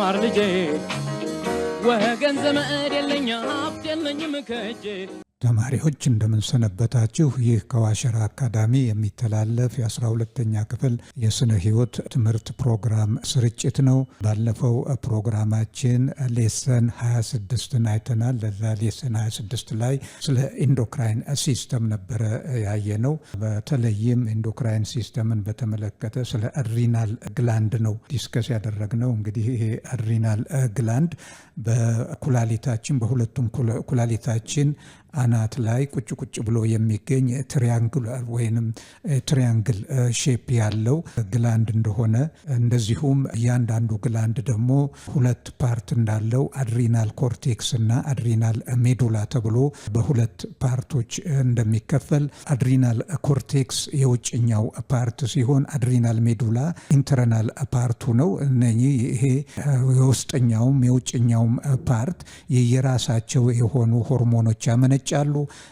ማር ልጄ ወገን ዘመድ የለኝ ሀብት የለኝም ከእጄ። ተማሪዎች እንደምንሰነበታችሁ። ይህ ከዋሸራ አካዳሚ የሚተላለፍ የ12ኛ ክፍል የስነ ህይወት ትምህርት ፕሮግራም ስርጭት ነው። ባለፈው ፕሮግራማችን ሌሰን 26ን አይተናል። ለዛ ሌሰን 26 ላይ ስለ ኢንዶክራይን ሲስተም ነበረ ያየነው። በተለይም ኢንዶክራይን ሲስተምን በተመለከተ ስለ አድሪናል ግላንድ ነው ዲስከስ ያደረግነው። እንግዲህ ይሄ አድሪናል ግላንድ በኩላሊታችን በሁለቱም ኩላሊታችን አናት ላይ ቁጭ ብሎ የሚገኝ ትሪያንግል ወይንም ትሪያንግል ሼፕ ያለው ግላንድ እንደሆነ፣ እንደዚሁም እያንዳንዱ ግላንድ ደግሞ ሁለት ፓርት እንዳለው አድሪናል ኮርቴክስ እና አድሪናል ሜዱላ ተብሎ በሁለት ፓርቶች እንደሚከፈል፣ አድሪናል ኮርቴክስ የውጭኛው ፓርት ሲሆን አድሪናል ሜዱላ ኢንተርናል ፓርቱ ነው። እነኚህ ይሄ የውስጠኛውም የውጭኛውም ፓርት የየራሳቸው የሆኑ ሆርሞኖች ያመነጫሉ።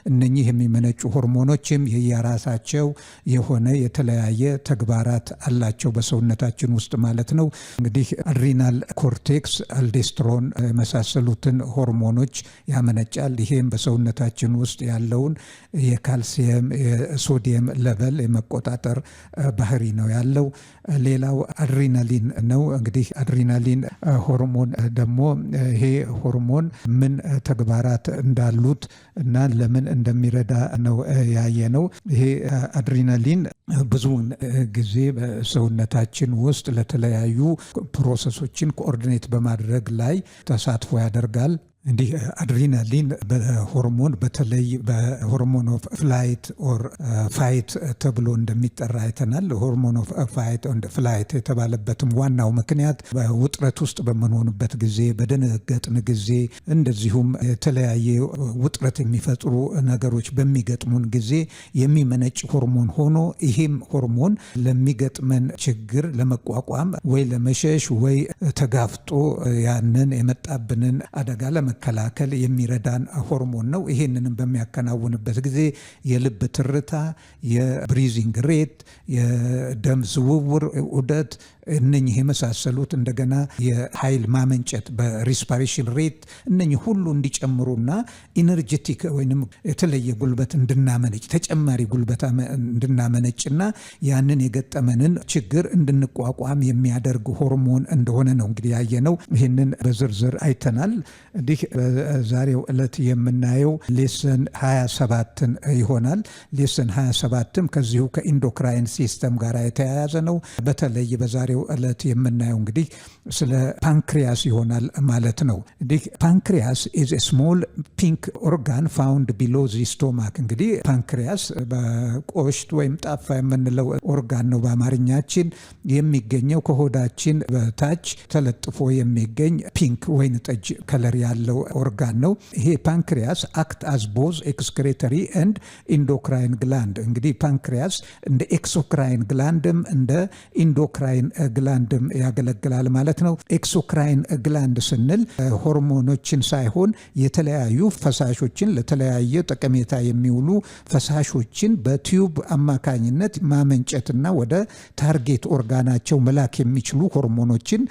እነኚህ የሚመነጩ ሆርሞኖችም የየራሳቸው የሆነ የተለያየ ተግባራት አላቸው በሰውነታችን ውስጥ ማለት ነው። እንግዲህ አድሪናል ኮርቴክስ አልዶስትሮን የመሳሰሉትን ሆርሞኖች ያመነጫል። ይሄም በሰውነታችን ውስጥ ያለውን የካልሲየም የሶዲየም ሌቨል የመቆጣጠር ባህሪ ነው ያለው። ሌላው አድሪናሊን ነው። እንግዲህ አድሪናሊን ሆርሞን ደግሞ ይሄ ሆርሞን ምን ተግባራት እንዳሉት እና ለምን እንደሚረዳ ነው ያየነው። ይሄ አድሪናሊን ብዙውን ጊዜ በሰውነታችን ውስጥ ለተለያዩ ፕሮሰሶችን ኮኦርዲኔት በማድረግ ላይ ተሳትፎ ያደርጋል። እንዲህ አድሪናሊን በሆርሞን በተለይ በሆርሞን ኦፍ ፍላይት ኦር ፋይት ተብሎ እንደሚጠራ አይተናል። ሆርሞን ኦፍ ፋይት ኦር ፍላይት የተባለበትም ዋናው ምክንያት በውጥረት ውስጥ በምንሆንበት ጊዜ፣ በደነገጥን ጊዜ፣ እንደዚሁም የተለያየ ውጥረት የሚፈጥሩ ነገሮች በሚገጥሙን ጊዜ የሚመነጭ ሆርሞን ሆኖ ይሄም ሆርሞን ለሚገጥመን ችግር ለመቋቋም ወይ ለመሸሽ ወይ ተጋፍጦ ያንን የመጣብንን አደጋ መከላከል የሚረዳን ሆርሞን ነው። ይሄንንም በሚያከናውንበት ጊዜ የልብ ትርታ፣ የብሪዚንግ ሬት፣ የደም ዝውውር ዑደት፣ እነኚህ የመሳሰሉት እንደገና የኃይል ማመንጨት በሪስፓሬሽን ሬት እነኚህ ሁሉ እንዲጨምሩና ኢነርጄቲክ ወይንም የተለየ ጉልበት እንድናመነጭ ተጨማሪ ጉልበት እንድናመነጭና ያንን የገጠመንን ችግር እንድንቋቋም የሚያደርግ ሆርሞን እንደሆነ ነው እንግዲህ ያየነው። ይህንን በዝርዝር አይተናል። እንዲህ በዛሬው ዕለት የምናየው ሌሰን 27ን ይሆናል። ሌሰን 27ም ከዚሁ ከኢንዶክራይን ሲስተም ጋር የተያያዘ ነው። በተለይ በዛሬው ዕለት የምናየው እንግዲህ ስለ ፓንክሪያስ ይሆናል ማለት ነው። እንግዲህ ፓንክሪያስ is a small pink organ found below the stomach። እንግዲህ ፓንክሪያስ በቆሽት ወይም ጣፋ የምንለው ኦርጋን ነው በአማርኛችን። የሚገኘው ከሆዳችን በታች ተለጥፎ የሚገኝ ፒንክ ወይን ጠጅ ከለር ያለው ኦርጋን ነው። ይሄ ፓንክሪያስ አክት አዝ ቦዝ ኤክስክሬተሪ ኤንድ ኢንዶክራይን ግላንድ። እንግዲህ ፓንክሪያስ እንደ ኤክሶክራይን ግላንድም እንደ ኢንዶክራይን ግላንድም ያገለግላል ማለት ነው። ኤክሶክራይን ግላንድ ስንል ሆርሞኖችን ሳይሆን የተለያዩ ፈሳሾችን ለተለያየ ጠቀሜታ የሚውሉ ፈሳሾችን በቲዩብ አማካኝነት ማመንጨትና ወደ ታርጌት ኦርጋናቸው መላክ የሚችሉ ሆርሞኖችን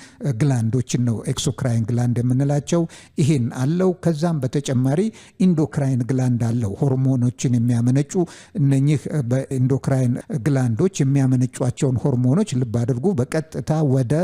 ግላንዶችን ነው ኤክሶክራይን ግላንድ የምንላቸው። ይሄን አለው። ከዛም በተጨማሪ ኢንዶክራይን ግላንድ አለው ሆርሞኖችን የሚያመነጩ። እነኚህ በኢንዶክራይን ግላንዶች የሚያመነጯቸውን ሆርሞኖች ልብ አድርጉ በቀጥታ ወደ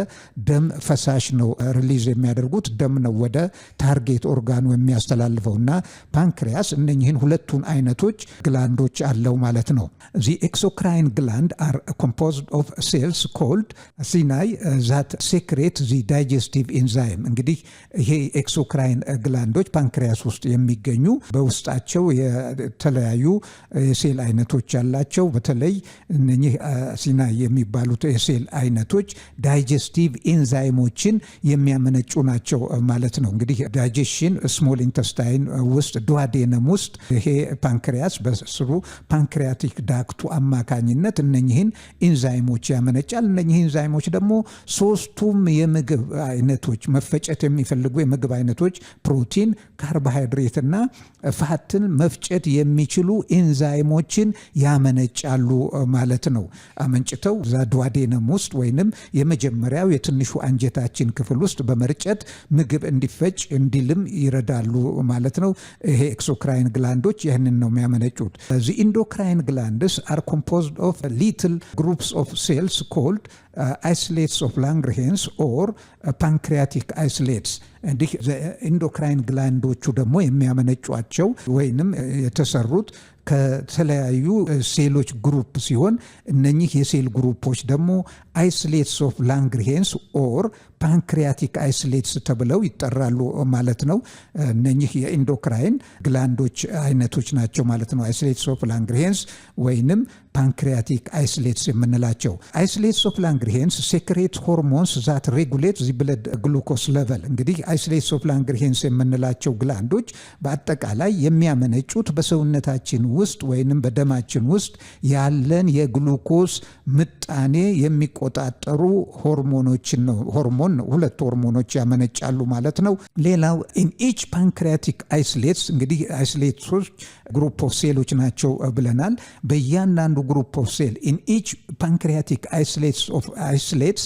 ደም ፈሳሽ ነው ሪሊዝ የሚያደርጉት። ደም ነው ወደ ታርጌት ኦርጋኑ የሚያስተላልፈውና ፓንክሪያስ እነኚህን ሁለቱን አይነቶች ግላንዶች አለው ማለት ነው። the exocrine gland are composed of cells called acini that secrete the digestive enzyme። እንግዲህ ይሄ ኤክሶክራይን ግላንዶች ፓንክሪያስ ውስጥ የሚገኙ በውስጣቸው የተለያዩ የሴል አይነቶች ያላቸው፣ በተለይ እነኚህ አሲናይ የሚባሉት የሴል አይነቶች ዳይጀስቲቭ ኤንዛይሞችን የሚያመነጩ ናቸው ማለት ነው። እንግዲህ ዳይጀሽን ስሞል ኢንተስታይን ውስጥ ዱዋዴነም ውስጥ ይሄ ፓንክሪያስ በስሩ ፓንክሪያቲክ ዳክቱ አማካኝነት እነኚህን ኢንዛይሞች ያመነጫል። እነኚህ ኢንዛይሞች ደግሞ ሶስቱም የምግብ አይነቶች መፈጨት የሚፈልጉ የምግብ አይነቶች ፕሮቲን፣ ካርቦሃይድሬትና ፋትን መፍጨት የሚችሉ ኢንዛይሞችን ያመነጫሉ ማለት ነው። አመንጭተው ዛ ዱዋዴነም ውስጥ ወይንም የመጀመሪያው የትንሹ አንጀታችን ክፍል ውስጥ በመርጨት ምግብ እንዲፈጭ እንዲልም ይረዳሉ ማለት ነው። ይሄ ኤክሶክራይን ግላንዶች ይህንን ነው የሚያመነጩት። the endocrine glands are composed of little groups of cells called isolates of Langerhans or pancreatic isolates. እንዲህ ኢንዶክራይን ግላንዶቹ ደግሞ የሚያመነጯቸው ወይንም የተሰሩት ከተለያዩ ሴሎች ግሩፕ ሲሆን እነኚህ የሴል ግሩፖች ደግሞ አይሶሌትስ ኦፍ ላንግርሄንስ ኦር ፓንክሪያቲክ አይሶሌትስ ተብለው ይጠራሉ ማለት ነው። እነኚህ የኢንዶክራይን ግላንዶች አይነቶች ናቸው ማለት ነው። አይሶሌትስ ኦፍ ላንግርሄንስ ወይንም ፓንክሪያቲክ አይሶሌትስ የምንላቸው። አይሶሌትስ ኦፍ ላንግርሄንስ ሴክሬት ሆርሞንስ ዛት ሬጉሌት ዚ ብለድ ግሉኮስ ሌቨል። እንግዲህ አይሶሌትስ ኦፍ ላንግርሄንስ የምንላቸው ግላንዶች በአጠቃላይ የሚያመነጩት በሰውነታችን ውስጥ ወይንም በደማችን ውስጥ ያለን የግሉኮስ ምጣኔ የሚቆጣጠሩ ሆርሞኖችን ነው። ሁለት ሆርሞኖች ያመነጫሉ ማለት ነው። ሌላው ኢን ኢች ፓንክሪያቲክ አይሶሌትስ እንግዲህ አይሶሌትሶች ግሩፕ ኦፍ ሴሎች ናቸው ብለናል። በእያንዳንዱ ግሩፕ ኦፍ ሴል ኢን ኢች ፓንክሪያቲክ አይሶሌትስ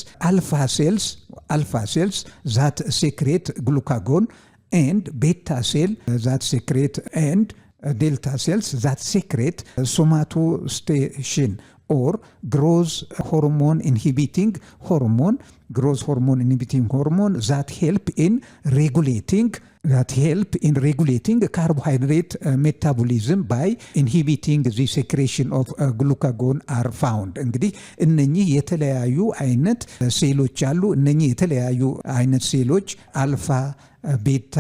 alpha cells that secrete glucagon and beta cell that secrete and delta cells that secrete somatostatin or growth hormone inhibiting hormone that help in regulating carbohydrate metabolism by inhibiting the secretion of glucagon are found. እንግዲህ እነኚህ የተለያዩ አይነት ሴሎች አሉ። እነኚህ የተለያዩ አይነት ሴሎች አልፋ፣ ቤታ፣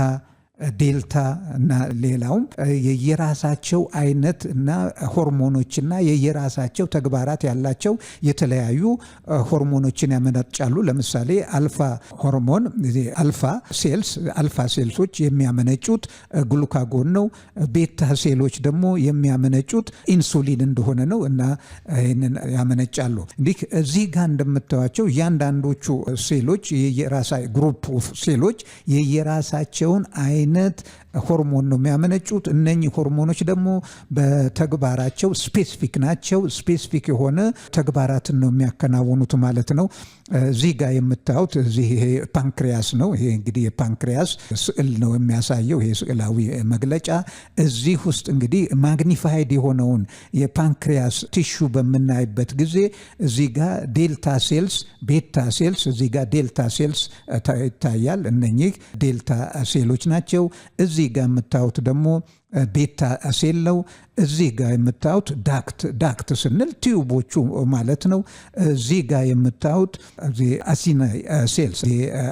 ዴልታ እና ሌላውም የየራሳቸው አይነት እና ሆርሞኖችና የየራሳቸው ተግባራት ያላቸው የተለያዩ ሆርሞኖችን ያመነጫሉ። ለምሳሌ አልፋ ሆርሞን አልፋ ሴልሶች የሚያመነጩት ግሉካጎን ነው። ቤታ ሴሎች ደግሞ የሚያመነጩት ኢንሱሊን እንደሆነ ነው እና ይህንን ያመነጫሉ። እንዲህ እዚህ ጋር እንደምታዩቸው እያንዳንዶቹ ሴሎች ግሩፕ ኦፍ ሴሎች የየራሳቸውን አይነት ሆርሞን ነው የሚያመነጩት። እነኚህ ሆርሞኖች ደግሞ በተግባራቸው ስፔሲፊክ ናቸው። ስፔሲፊክ የሆነ ተግባራትን ነው የሚያከናውኑት ማለት ነው። እዚህ ጋር የምታዩት ይሄ ፓንክሪያስ ነው። ይሄ እንግዲህ የፓንክሪያስ ስዕል ነው የሚያሳየው፣ ይሄ ስዕላዊ መግለጫ። እዚህ ውስጥ እንግዲህ ማግኒፋይድ የሆነውን የፓንክሪያስ ቲሹ በምናይበት ጊዜ እዚህ ጋር ዴልታ ሴልስ፣ ቤታ ሴልስ፣ እዚህ ጋር ዴልታ ሴልስ ይታያል። እነኚህ ዴልታ ሴሎች ናቸው። እዚህ ጋር የምታዩት ደግሞ ቤታ ሴል ነው። እዚህ ጋር የምታዩት ዳክት ስንል ቲዩቦቹ ማለት ነው። እዚህ ጋር የምታዩት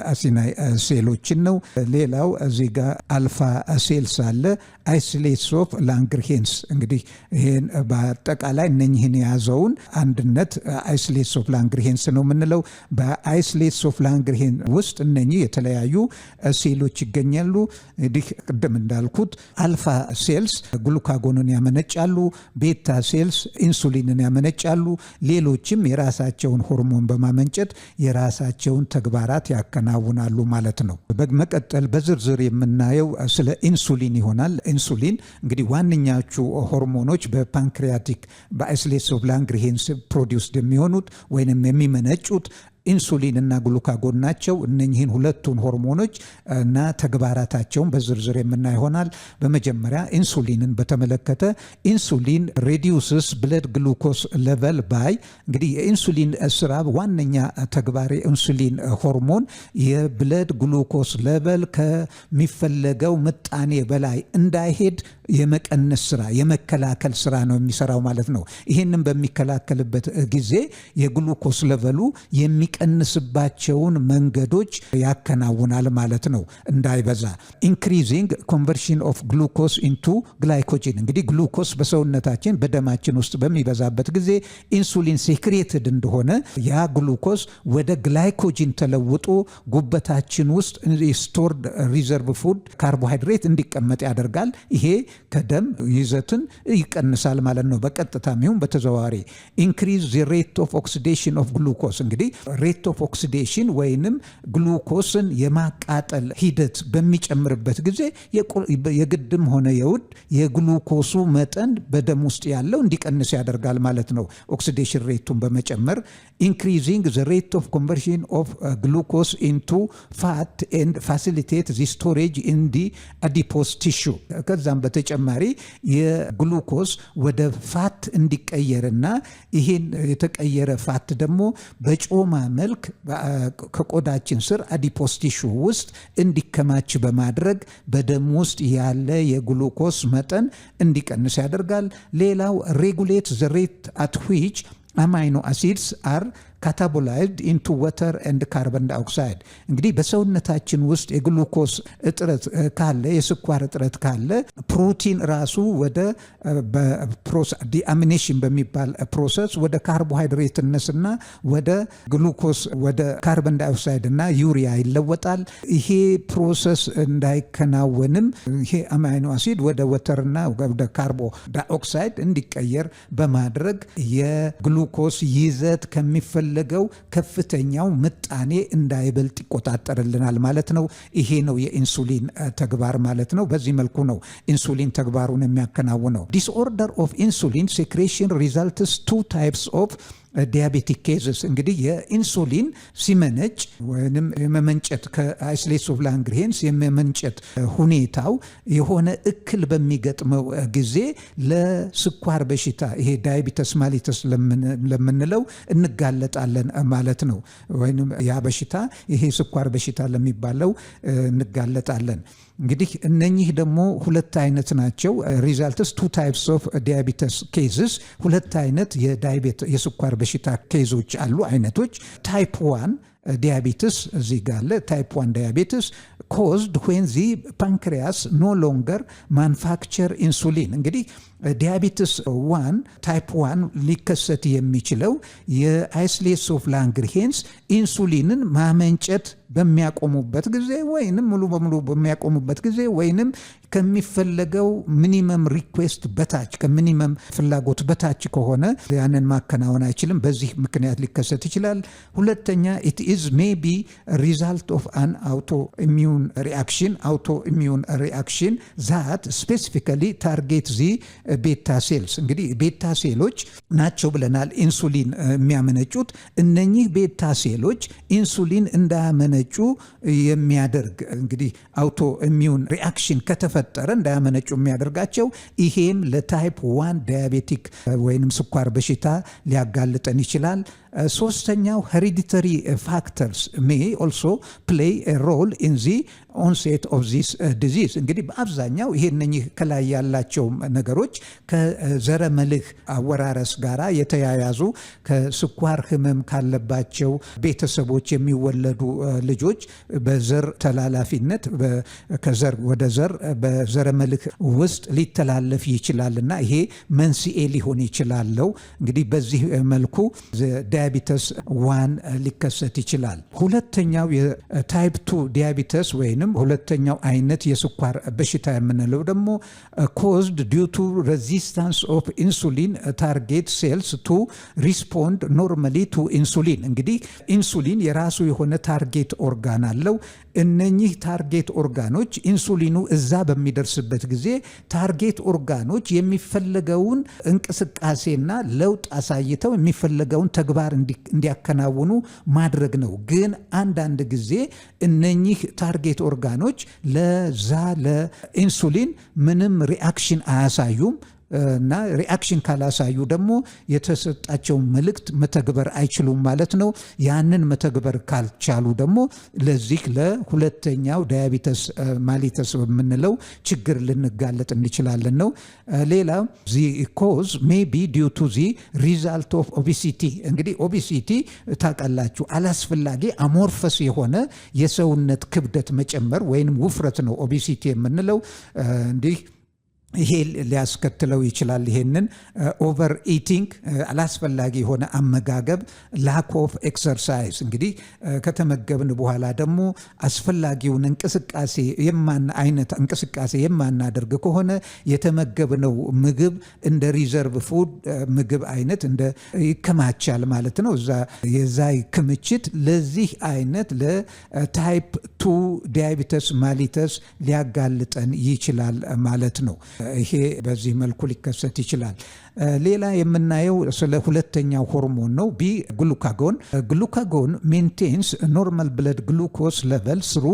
አሲናይ ሴሎችን ነው። ሌላው እዚህ ጋር አልፋ ሴልስ አለ። አይሶሌትስ ኦፍ ላንግርሄንስ እንግዲህ ይሄን በአጠቃላይ እነኚህን የያዘውን አንድነት አይሶሌትስ ኦፍ ላንግርሄንስ ነው የምንለው። በአይሶሌትስ ኦፍ ላንግርሄን ውስጥ እነኚህ የተለያዩ ሴሎች ይገኛሉ። እንግዲህ ቅድም እንዳልኩት አልፋ ሴልስ ግሉካጎንን ያመነጫሉ። ቤታ ሴልስ ኢንሱሊንን ያመነጫሉ። ሌሎችም የራሳቸውን ሆርሞን በማመንጨት የራሳቸውን ተግባራት ያከናውናሉ ማለት ነው። በመቀጠል በዝርዝር የምናየው ስለ ኢንሱሊን ይሆናል። ኢንሱሊን እንግዲህ ዋነኛዎቹ ሆርሞኖች በፓንክሪያቲክ በአይሶሌትስ ኦፍ ላንግርሄንስ ፕሮዲውስድ የሚሆኑት ወይንም የሚመነጩት ኢንሱሊን እና ግሉካጎን ናቸው። እነኚህን ሁለቱን ሆርሞኖች እና ተግባራታቸውን በዝርዝር የምናይ ይሆናል። በመጀመሪያ ኢንሱሊንን በተመለከተ ኢንሱሊን ሬዲዩስስ ብለድ ግሉኮስ ሌቨል ባይ እንግዲህ የኢንሱሊን ስራ ዋነኛ ተግባር የኢንሱሊን ሆርሞን የብለድ ግሉኮስ ሌቨል ከሚፈለገው ምጣኔ በላይ እንዳይሄድ የመቀነስ ስራ የመከላከል ስራ ነው የሚሰራው ማለት ነው። ይህንን በሚከላከልበት ጊዜ የግሉኮስ ሌቨሉ የሚቀንስባቸውን መንገዶች ያከናውናል ማለት ነው እንዳይበዛ። ኢንክሪዚንግ ኮንቨርሽን ኦፍ ግሉኮስ ኢንቱ ግላይኮጂን እንግዲህ ግሉኮስ በሰውነታችን በደማችን ውስጥ በሚበዛበት ጊዜ ኢንሱሊን ሴክሬትድ እንደሆነ ያ ግሉኮስ ወደ ግላይኮጂን ተለውጦ ጉበታችን ውስጥ ስቶርድ ሪዘርቭ ፉድ ካርቦሃይድሬት እንዲቀመጥ ያደርጋል። ይሄ ከደም ይዘትን ይቀንሳል ማለት ነው በቀጥታም ይሁን በተዘዋዋሪ። ኢንክሪዝ ዘ ሬት ኦፍ ኦክሲዴሽን ኦፍ ግሉኮስ እንግዲህ ሬት ኦፍ ኦክሲዴሽን ወይንም ግሉኮስን የማቃጠል ሂደት በሚጨምርበት ጊዜ የግድም ሆነ የውድ የግሉኮሱ መጠን በደም ውስጥ ያለው እንዲቀንስ ያደርጋል ማለት ነው። ኦክሲዴሽን ሬቱን በመጨመር ኢንክሪዚንግ ዘ ሬት ኦፍ ኮንቨርሽን ኦፍ ግሉኮስ ኢንቱ ፋት ኤንድ ፋሲሊቴት ዚ ስቶሬጅ ኢን ዲ አዲፖስ ቲሹ። ከዛም በተጨማሪ የግሉኮስ ወደ ፋት እንዲቀየርና ይሄን የተቀየረ ፋት ደግሞ በጮማ መልክ ከቆዳችን ስር አዲፖስ ቲሹ ውስጥ እንዲከማች በማድረግ በደም ውስጥ ያለ የግሉኮስ መጠን እንዲቀንስ ያደርጋል። ሌላው ሬጉሌት ዘ ሬት አት ዊች አማይኖ አሲድስ አር ካታቦላይዝድ ኢንቱ ወተር ኤንድ ካርበን ዳይኦክሳይድ። እንግዲህ በሰውነታችን ውስጥ የግሉኮስ እጥረት ካለ የስኳር እጥረት ካለ ፕሮቲን ራሱ ወደ ዲአሚኔሽን በሚባል ፕሮሰስ ወደ ካርቦሃይድሬትነስና ወደ ግሉኮስ ወደ ካርበን ዳይኦክሳይድ እና ዩሪያ ይለወጣል። ይሄ ፕሮሰስ እንዳይከናወንም ይሄ አማይኖ አሲድ ወደ ወተርና ወደ ካርቦ ዳይኦክሳይድ እንዲቀየር በማድረግ የግሉኮስ ይዘት ከሚፈለገው ከፍተኛው ምጣኔ እንዳይበልጥ ይቆጣጠርልናል ማለት ነው። ይሄ ነው የኢንሱሊን ተግባር ማለት ነው። በዚህ መልኩ ነው ኢንሱሊን ተግባሩን የሚያከናውነው። ዲስኦርደር ኦፍ ኢንሱሊን ሴክሬሽን ሪዛልትስ ቱ ታይፕስ ኦፍ ዲያቤቲክ ኬዝስ። እንግዲህ የኢንሱሊን ሲመነጭ ወይም የመመንጨት ከአይስሌትስ ኦፍ ላንግርሄንስ የመመንጨት ሁኔታው የሆነ እክል በሚገጥመው ጊዜ ለስኳር በሽታ ይሄ ዳያቢተስ ማሊተስ ለምንለው እንጋለጣለን ማለት ነው። ወይም ያ በሽታ ይሄ ስኳር በሽታ ለሚባለው እንጋለጣለን። እንግዲህ እነኚህ ደግሞ ሁለት አይነት ናቸው። ሪዛልትስ ቱ ታይፕስ ኦፍ ዲያቤተስ ኬዝስ፣ ሁለት አይነት የስኳር በሽታ ኬዞች አሉ አይነቶች። ታይፕ 1 ዲያቤትስ እዚህ ጋር አለ። ታይፕ 1 ዲያቤትስ ኮዝድ ዌን ዚ ፓንክሪያስ ኖ ሎንገር ማኑፋክቸር ኢንሱሊን። እንግዲህ ዲያቤትስ 1 ታይፕ 1 ሊከሰት የሚችለው የአይስሌትስ ኦፍ ላንግርሄንስ ኢንሱሊንን ማመንጨት በሚያቆሙበት ጊዜ ወይንም ሙሉ በሙሉ በሚያቆሙበት ጊዜ ወይንም ከሚፈለገው ሚኒመም ሪኩዌስት በታች ከሚኒመም ፍላጎት በታች ከሆነ ያንን ማከናወን አይችልም። በዚህ ምክንያት ሊከሰት ይችላል። ሁለተኛ it is maybe result of an autoimmune reaction that specifically target the ቤታ ሴልስ። እንግዲህ ቤታ ሴሎች ናቸው ብለናል ኢንሱሊን የሚያመነጩት። እነኚህ ቤታ ሴሎች ኢንሱሊን እንዳያመነጩ የሚያደርግ እንግዲህ አውቶ ኢሚዩን ሪአክሽን ከተፈጠረ እንዳያመነጩ የሚያደርጋቸው ይሄም ለታይፕ 1 ዳያቤቲክ ወይንም ስኳር በሽታ ሊያጋልጠን ይችላል። ሶስተኛው ሄሪዲተሪ ፋክተርስ ሜይ ኦልሶ ፕሌይ ሮል ኢን ዚ ኦንሴት ኦፍ ዚስ ዲዚዝ። እንግዲህ በአብዛኛው ይሄ እነኚህ ከላይ ያላቸው ነገሮች ከዘረመልህ አወራረስ ጋራ የተያያዙ ከስኳር ህመም ካለባቸው ቤተሰቦች የሚወለዱ ልጆች በዘር ተላላፊነት ከዘር ወደ ዘር በዘረመልህ ውስጥ ሊተላለፍ ይችላልና ይሄ መንስኤ ሊሆን ይችላለው። እንግዲህ በዚህ መልኩ ዲያቤተስ 1 ሊከሰት ይችላል። ሁለተኛው የታይፕ 2 ዲያቤተስ ወይንም ሁለተኛው አይነት የስኳር በሽታ የምንለው ደግሞ caused due to resistance of insulin target cells to respond normally to insulin። እንግዲህ ኢንሱሊን የራሱ የሆነ ታርጌት ኦርጋን አለው። እነኚህ ታርጌት ኦርጋኖች ኢንሱሊኑ እዛ በሚደርስበት ጊዜ ታርጌት ኦርጋኖች የሚፈለገውን እንቅስቃሴና ለውጥ አሳይተው የሚፈለገውን ተግባር እንዲያከናውኑ ማድረግ ነው። ግን አንዳንድ ጊዜ እነኚህ ታርጌት ኦርጋኖች ለዛ ለኢንሱሊን ምንም ሪአክሽን አያሳዩም እና ሪአክሽን ካላሳዩ ደግሞ የተሰጣቸው መልእክት መተግበር አይችሉም ማለት ነው። ያንን መተግበር ካልቻሉ ደግሞ ለዚህ ለሁለተኛው ዳያቤተስ ማሊተስ በምንለው ችግር ልንጋለጥ እንችላለን ነው። ሌላ ዚ ኮዝ ሜይ ቢ ዲው ቱ ዚ ሪዛልት ኦፍ ኦቢሲቲ። እንግዲህ ኦቢሲቲ ታውቃላችሁ አላስፈላጊ አሞርፈስ የሆነ የሰውነት ክብደት መጨመር ወይም ውፍረት ነው ኦቢሲቲ የምንለው። እንዲህ ይሄ ሊያስከትለው ይችላል። ይሄንን ኦቨር ኢቲንግ፣ አላስፈላጊ የሆነ አመጋገብ፣ ላክ ኦፍ ኤክሰርሳይዝ። እንግዲህ ከተመገብን በኋላ ደግሞ አስፈላጊውን አይነት እንቅስቃሴ የማናደርግ ከሆነ የተመገብነው ምግብ እንደ ሪዘርቭ ፉድ ምግብ አይነት ይከማቻል ማለት ነው። የዛ ክምችት ለዚህ አይነት ለታይፕ 2 ዲያቤተስ ማሊተስ ሊያጋልጠን ይችላል ማለት ነው። ይሄ በዚህ መልኩ ሊከሰት ይችላል። ሌላ የምናየው ስለ ሁለተኛው ሆርሞን ነው። ቢ ግሉካጎን። ግሉካጎን ሜንቴንስ ኖርማል ብለድ ግሉኮስ ሌቨል ስሩ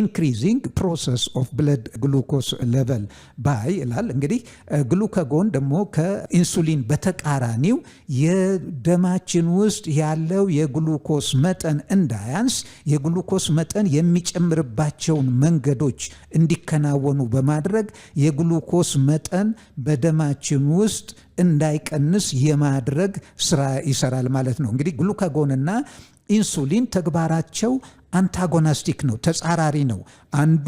ኢንክሪዚንግ ፕሮሰስ ኦፍ ብለድ ግሉኮስ ሌቨል ባይ ይላል። እንግዲህ ግሉካጎን ደግሞ ከኢንሱሊን በተቃራኒው የደማችን ውስጥ ያለው የግሉኮስ መጠን እንዳያንስ የግሉኮስ መጠን የሚጨምርባቸውን መንገዶች እንዲከናወኑ በማድረግ የግሉኮስ መጠን በደማችን ውስጥ እንዳይቀንስ የማድረግ ስራ ይሰራል ማለት ነው። እንግዲህ ግሉካጎንና ኢንሱሊን ተግባራቸው አንታጎናስቲክ ነው፣ ተጻራሪ ነው። አንዱ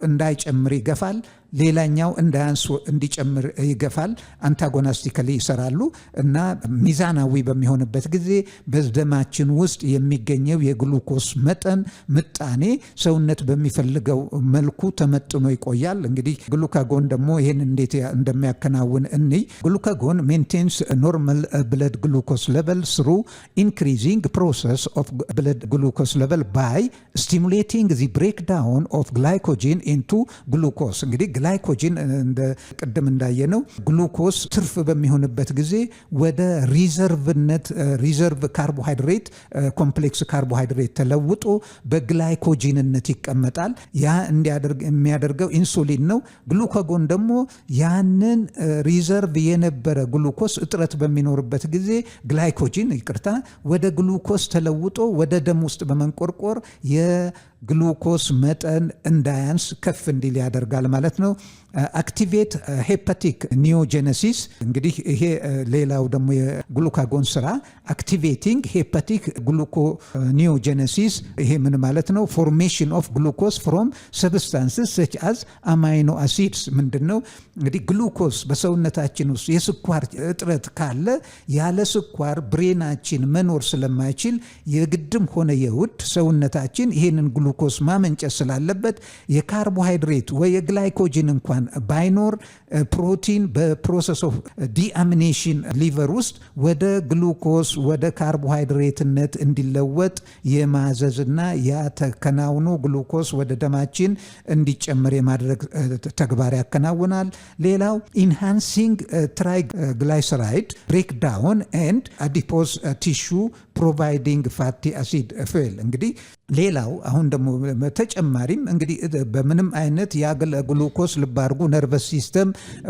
እንዳይጨምር ይገፋል፣ ሌላኛው እንዳያንስ እንዲጨምር ይገፋል። አንታጎናስቲካሊ ይሰራሉ እና ሚዛናዊ በሚሆንበት ጊዜ በደማችን ውስጥ የሚገኘው የግሉኮስ መጠን ምጣኔ ሰውነት በሚፈልገው መልኩ ተመጥኖ ይቆያል። እንግዲህ ግሉካጎን ደግሞ ይህን እንዴት እንደሚያከናውን እንይ። ግሉካጎን ሜንቴንስ ኖርማል ብለድ ግሉኮስ ሌቨል ስሩ ኢንክሪዚንግ ፕሮሰስ ኦፍ ብለድ ግሉኮስ ሌቨል ባይ ስቲሙሌቲንግ ዚ ብሬክዳውን ኦፍ ግላይኮጂን ኢንቱ ግሉኮስ። እንግዲህ ግላይኮጂን ቅድም እንዳየነው ግሉኮስ ትርፍ በሚሆንበት ጊዜ ወደ ሪዘርቭ ካርቦሃይድሬት ኮምፕሌክስ ካርቦሃይድሬት ተለውጦ በግላይኮጂንነት ይቀመጣል። ያ የሚያደርገው ኢንሱሊን ነው። ግሉካጎን ደግሞ ያንን ሪዘርቭ የነበረ ግሉኮስ እጥረት በሚኖርበት ጊዜ ወደ ግሉኮስ ተለውጦ ወደ ደም ውስጥ በመንቆርቆር የግሉኮስ መጠን እንዳያንስ ከፍ እንዲል ያደርጋል ማለት ነው። አክቲቬት ሄፓቲክ ኒዮጀነሲስ። እንግዲህ ይሄ ሌላው ደግሞ የግሉካጎን ስራ አክቲቬቲንግ ሄፓቲክ ግሉኮኒዮጀነሲስ። ይሄ ምን ማለት ነው? ፎርሜሽን ኦፍ ግሉኮስ ፍሮም ሰብስታንስስ ሰች አዝ አማይኖ አሲድስ። ምንድን ነው እንግዲህ ግሉኮስ በሰውነታችን ውስጥ የስኳር እጥረት ካለ ያለ ስኳር ብሬናችን መኖር ስለማይችል የግድም ሆነ የውድ ሰውነታችን ይሄንን ግሉኮስ ማመንጨት ስላለበት የካርቦሃይድሬት ወይ የግላይኮጂን እንኳን ባይኖር ፕሮቲን በፕሮሰስ ኦፍ ዲአሚኔሽን ሊቨር ውስጥ ወደ ግሉኮስ ወደ ካርቦሃይድሬትነት እንዲለወጥ የማዘዝና ያ ተከናውኖ ግሉኮስ ወደ ደማችን እንዲጨመር የማድረግ ተግባር ያከናውናል። ሌላው ኢንሃንሲንግ ትራይግላይሰራይድ ብሬክዳውን ኤንድ አዲፖስ ቲሹ ፕሮቫይዲንግ ፋቲ አሲድ ፉዌል። እንግዲህ ሌላው አሁን ደግሞ ተጨማሪም እንግዲህ በምንም አይነት ግሉኮስ ልብ አድርጉ ነርቨስ ሲስተም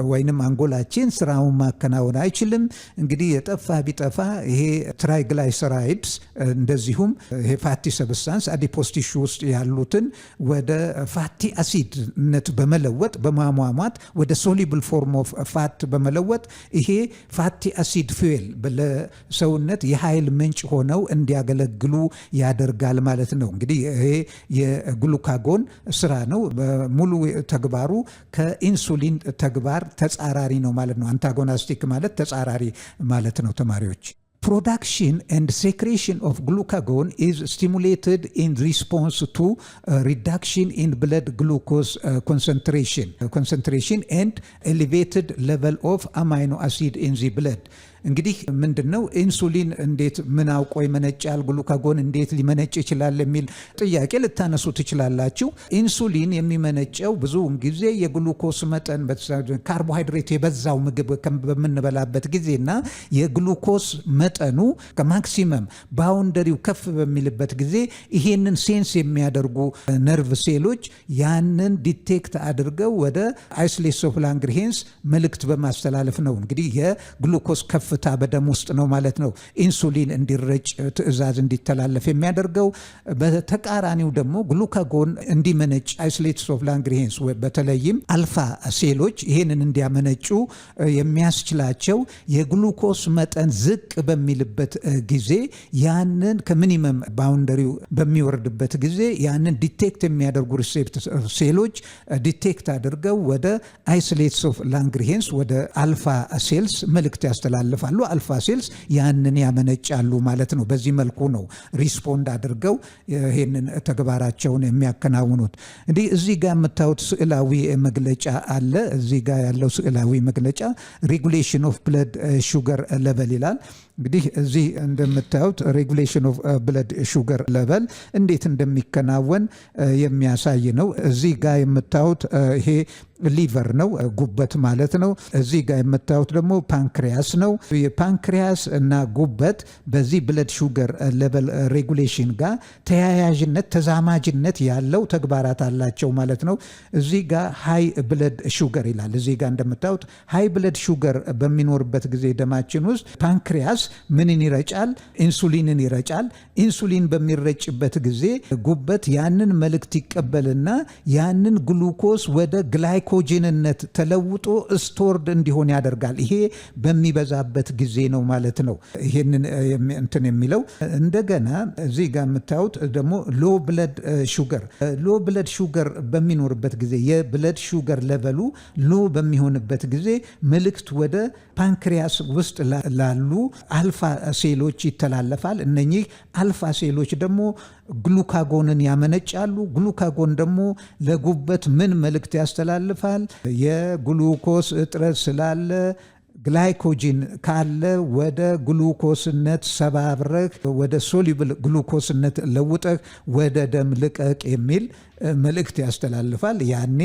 ወይንም አንጎላችን ስራውን ማከናወን አይችልም። እንግዲህ የጠፋ ቢጠፋ ይሄ ትራይግላይሰራይድስ እንደዚሁም ይሄ ፋቲ ሰብስታንስ አዲፖስ ቲሹ ውስጥ ያሉትን ወደ ፋቲ አሲድነት በመለወጥ በማሟሟት ወደ ሶሊብል ፎርም ኦፍ ፋት በመለወጥ ይሄ ፋቲ አሲድ ፉዌል ለሰውነት የኃይል ምንጭ ሆነው እንዲያገለግሉ ያደርጋል ማለት ነው። እንግዲህ ይሄ የግሉካጎን ስራ ነው። ሙሉ ተግባሩ ከኢንሱሊን ተግባር ተጻራሪ ነው ማለት ነው። አንታጎናስቲክ ማለት ተጻራሪ ማለት ነው ተማሪዎች። Production and secretion of glucagon is stimulated in response to reduction in blood glucose concentration and elevated level of amino acid in the blood. እንግዲህ ምንድነው ኢንሱሊን እንዴት ምን አውቆ ይመነጫል፣ ግሉካጎን እንዴት ሊመነጭ ይችላል የሚል ጥያቄ ልታነሱ ትችላላችሁ። ኢንሱሊን የሚመነጨው ብዙውን ጊዜ የግሉኮስ መጠን ካርቦሃይድሬት የበዛው ምግብ በምንበላበት ጊዜና የግሉኮስ መጠኑ ከማክሲመም ባውንደሪው ከፍ በሚልበት ጊዜ ይሄንን ሴንስ የሚያደርጉ ነርቭ ሴሎች ያንን ዲቴክት አድርገው ወደ አይሶሌትሶፍላንግርሄንስ መልእክት በማስተላለፍ ነው እንግዲህ የግሉኮስ ከፍታ በደም ውስጥ ነው ማለት ነው ኢንሱሊን እንዲረጭ ትዕዛዝ እንዲተላለፍ የሚያደርገው። በተቃራኒው ደግሞ ግሉካጎን እንዲመነጭ አይሶሌትሶፍላንግርሄንስ በተለይም አልፋ ሴሎች ይሄንን እንዲያመነጩ የሚያስችላቸው የግሉኮስ መጠን ዝቅ በሚልበት ጊዜ ያንን ከሚኒመም ባውንደሪው በሚወርድበት ጊዜ ያንን ዲቴክት የሚያደርጉ ሪሴፕተር ሴሎች ዲቴክት አድርገው ወደ አይሶሌትስ ኦፍ ላንግርሄንስ ወደ አልፋ ሴልስ መልእክት ያስተላልፋሉ። አልፋ ሴልስ ያንን ያመነጫሉ ማለት ነው። በዚህ መልኩ ነው ሪስፖንድ አድርገው ይህንን ተግባራቸውን የሚያከናውኑት። እንዲህ እዚህ ጋር የምታዩት ስዕላዊ መግለጫ አለ። እዚህ ጋር ያለው ስዕላዊ መግለጫ ሬጉሌሽን ኦፍ ብለድ ሹገር ሌቨል ይላል። እንግዲህ እዚህ እንደምታዩት ሬጉሌሽን ኦፍ ብለድ ሹገር ሌቨል እንዴት እንደሚከናወን የሚያሳይ ነው። እዚህ ጋር የምታዩት ይሄ ሊቨር ነው፣ ጉበት ማለት ነው። እዚህ ጋር የምታዩት ደግሞ ፓንክሪያስ ነው። የፓንክሪያስ እና ጉበት በዚህ ብለድ ሹገር ሌቨል ሬጉሌሽን ጋር ተያያዥነት፣ ተዛማጅነት ያለው ተግባራት አላቸው ማለት ነው። እዚህ ጋር ሃይ ብለድ ሹገር ይላል። እዚህ ጋር እንደምታዩት ሃይ ብለድ ሹገር በሚኖርበት ጊዜ ደማችን ውስጥ ፓንክሪያስ ምንን ይረጫል? ኢንሱሊንን ይረጫል። ኢንሱሊን በሚረጭበት ጊዜ ጉበት ያንን መልእክት ይቀበልና ያንን ግሉኮስ ወደ ግላይኮጅንነት ተለውጦ ስቶርድ እንዲሆን ያደርጋል። ይሄ በሚበዛበት ጊዜ ነው ማለት ነው። ይሄንን እንትን የሚለው እንደገና እዚህ ጋር የምታዩት ደግሞ ሎ ብለድ ሹገር፣ ሎ ብለድ ሹገር በሚኖርበት ጊዜ የብለድ ሹገር ሌቨሉ ሎ በሚሆንበት ጊዜ መልእክት ወደ ፓንክሪያስ ውስጥ ላሉ አልፋ ሴሎች ይተላለፋል። እነኚህ አልፋ ሴሎች ደግሞ ግሉካጎንን ያመነጫሉ። ግሉካጎን ደግሞ ለጉበት ምን መልእክት ያስተላልፋል? የግሉኮስ እጥረት ስላለ ግላይኮጂን ካለ ወደ ግሉኮስነት ሰባብረህ ወደ ሶሉብል ግሉኮስነት ለውጠህ ወደ ደም ልቀቅ የሚል መልእክት ያስተላልፋል። ያኔ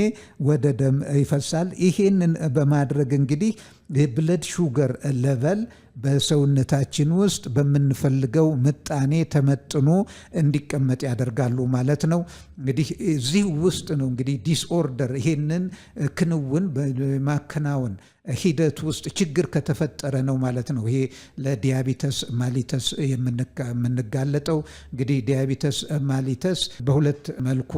ወደ ደም ይፈሳል። ይሄንን በማድረግ እንግዲህ የብለድ ሹገር ሌቨል በሰውነታችን ውስጥ በምንፈልገው ምጣኔ ተመጥኖ እንዲቀመጥ ያደርጋሉ ማለት ነው። እንግዲህ እዚህ ውስጥ ነው እንግዲህ ዲስኦርደር ይሄንን ክንውን በማከናወን ሂደት ውስጥ ችግር ከተፈጠረ ነው ማለት ነው። ይሄ ለዲያቢተስ ማሊተስ የምንጋለጠው እንግዲህ ዲያቢተስ ማሊተስ በሁለት መልኩ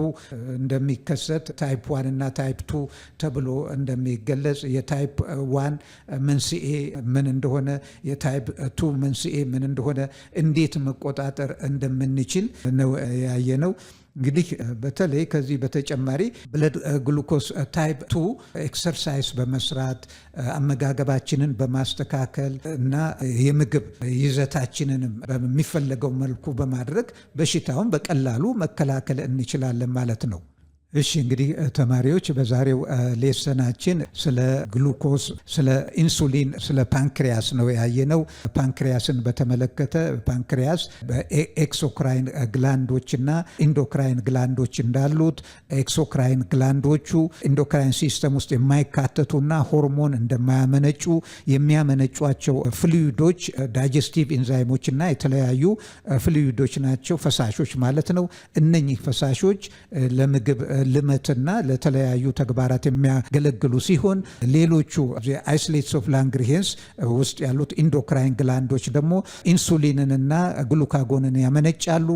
እንደሚከሰት ታይፕ 1 እና ታይፕ 2 ተብሎ እንደሚገለጽ የታይፕ 1 መንስኤ ምን እንደሆነ የታይፕ 2 መንስኤ ምን እንደሆነ እንዴት መቆጣጠር እንደምንችል ነው ያየነው። እንግዲህ በተለይ ከዚህ በተጨማሪ ብለድ ግሉኮስ ታይፕ 2 ኤክሰርሳይዝ በመስራት አመጋገባችንን በማስተካከል እና የምግብ ይዘታችንንም በሚፈለገው መልኩ በማድረግ በሽታውን በቀላሉ መከላከል እንችላለን ማለት ነው። እሺ እንግዲህ ተማሪዎች በዛሬው ሌሰናችን ስለ ግሉኮስ፣ ስለ ኢንሱሊን፣ ስለ ፓንክሪያስ ነው ያየነው። ፓንክሪያስን በተመለከተ ፓንክሪያስ በኤክሶክራይን ግላንዶችና ኢንዶክራይን ግላንዶች እንዳሉት ኤክሶክራይን ግላንዶቹ ኢንዶክራይን ሲስተም ውስጥ የማይካተቱና ሆርሞን እንደማያመነጩ የሚያመነጯቸው ፍሉይዶች ዳይጀስቲቭ ኢንዛይሞችና የተለያዩ ፍሉይዶች ናቸው፣ ፈሳሾች ማለት ነው። እነኚህ ፈሳሾች ለምግብ ልመትና ለተለያዩ ተግባራት የሚያገለግሉ ሲሆን ሌሎቹ አይሶሌትስ ኦፍ ላንግርሄንስ ውስጥ ያሉት ኢንዶክራይን ግላንዶች ደግሞ ኢንሱሊንንና ግሉካጎንን ያመነጫሉ።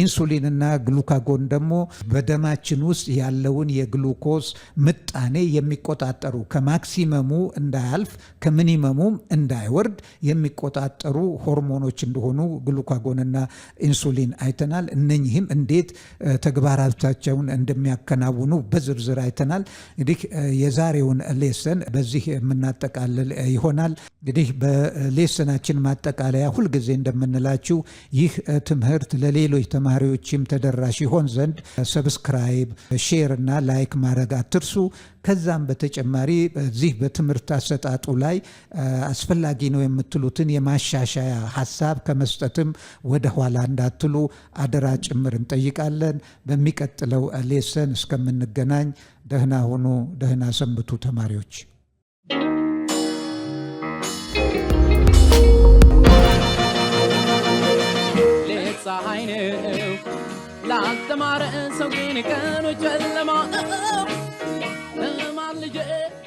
ኢንሱሊንና ግሉካጎን ደግሞ በደማችን ውስጥ ያለውን የግሉኮስ ምጣኔ የሚቆጣጠሩ ከማክሲመሙ እንዳያልፍ ከሚኒመሙም እንዳይወርድ የሚቆጣጠሩ ሆርሞኖች እንደሆኑ ግሉካጎንና ኢንሱሊን አይተናል። እነኚህም እንዴት ተግባራታቸውን እንደሚያከናውኑ በዝርዝር አይተናል። እንግዲህ የዛሬውን ሌሰን በዚህ የምናጠቃልል ይሆናል። እንግዲህ በሌሰናችን ማጠቃለያ ሁልጊዜ እንደምንላችሁ ይህ ትምህርት ለሌሎች ተማሪዎችም ተደራሽ ይሆን ዘንድ ሰብስክራይብ፣ ሼር እና ላይክ ማድረግ አትርሱ። ከዛም በተጨማሪ በዚህ በትምህርት አሰጣጡ ላይ አስፈላጊ ነው የምትሉትን የማሻሻያ ሀሳብ ከመስጠትም ወደ ኋላ እንዳትሉ አደራ ጭምር እንጠይቃለን። በሚቀጥለው ሌሰን እስከምንገናኝ ደህና ሁኑ፣ ደህና ሰንብቱ ተማሪዎች። ፀሐይ ነው ላስተማረ ሰው ግን ቀኑ ጨለማ ነው።